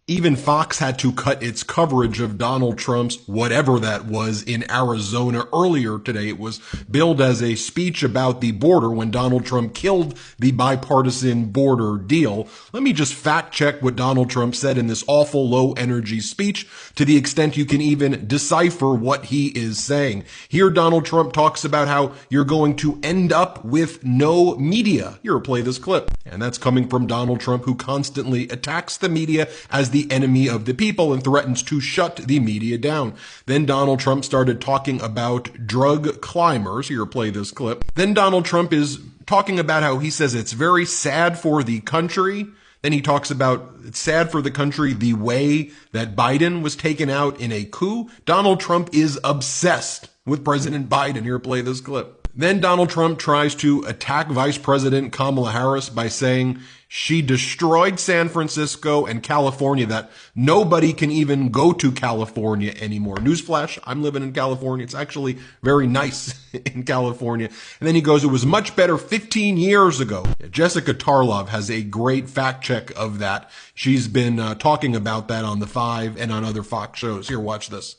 Even Fox had to cut its coverage of Donald Trump's whatever that was in Arizona earlier today. It was billed as a speech about the border when Donald Trump killed the bipartisan border deal. Let me just fact check what Donald Trump said in this awful low energy speech to the extent you can even decipher what he is saying. Here Donald Trump talks about how you're going to end up with no media. Here, play this clip. And that's coming from Donald Trump, who constantly attacks the media as the enemy of the people and threatens to shut the media down. Then Donald Trump started talking about drug climbers. Here, play this clip. Then Donald Trump is talking about how he says it's very sad for the country. Then he talks about it's sad for the country the way that Biden was taken out in a coup. Donald Trump is obsessed with President Biden. Here, play this clip. Then Donald Trump tries to attack Vice President Kamala Harris by saying she destroyed San Francisco and California, that nobody can even go to California anymore. Newsflash, I'm living in California. It's actually very nice in California. And then he goes, it was much better 15 years ago. Jessica Tarlov has a great fact check of that. She's been talking about that on The Five and on other Fox shows. Here, watch this.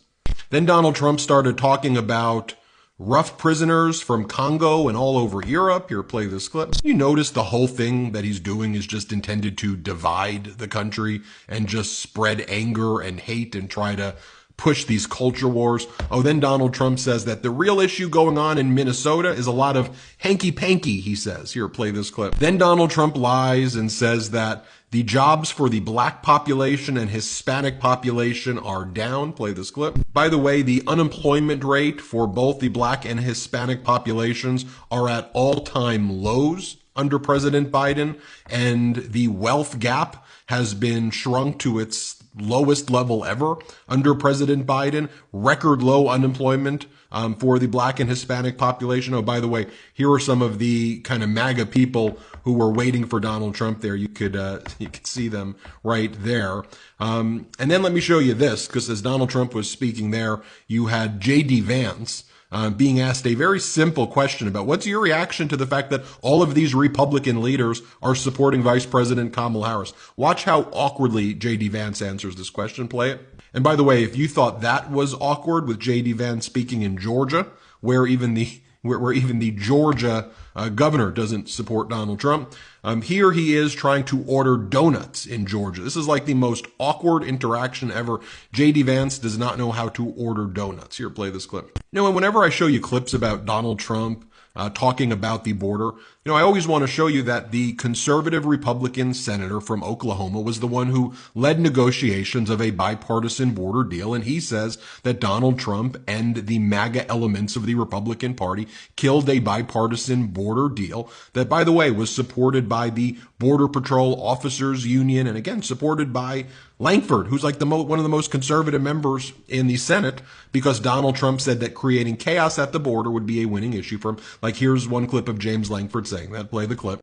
Then Donald Trump started talking about rough prisoners from Congo and all over Europe. Here, play this clip. You notice the whole thing that he's doing is just intended to divide the country and just spread anger and hate and try to push these culture wars. Oh, then Donald Trump says that the real issue going on in Minnesota is a lot of hanky-panky, he says. Here, play this clip. Then Donald Trump lies and says that the jobs for the black population and Hispanic population are down. Play this clip. By the way, the unemployment rate for both the black and Hispanic populations are at all-time lows under President Biden, and the wealth gap has been shrunk to its lowest level ever under President Biden. Record low unemployment for the black and Hispanic population. Oh, by the way, here are some of the kind of MAGA people who were waiting for Donald Trump there. You could see them right there. And then let me show you this, because as Donald Trump was speaking there, you had J.D. Vance being asked a very simple question about what's your reaction to the fact that all of these Republican leaders are supporting Vice President Kamala Harris. Watch how awkwardly J.D. Vance answers this question. Play it. And by the way, if you thought that was awkward with J.D. Vance speaking in Georgia, where even the Georgia governor doesn't support Donald Trump, here he is trying to order donuts in Georgia. This is like the most awkward interaction ever. J.D. Vance does not know how to order donuts. Here, play this clip. You know, and whenever I show you clips about Donald Trump talking about the border, you know, I always want to show you that the conservative Republican senator from Oklahoma was the one who led negotiations of a bipartisan border deal. And he says that Donald Trump and the MAGA elements of the Republican Party killed a bipartisan border deal that, by the way, was supported by the Border Patrol Officers Union and, again, supported by Langford, who's like one of the most conservative members in the Senate, because Donald Trump said that creating chaos at the border would be a winning issue for him. Like, here's one clip of James Langford saying that. Play the clip.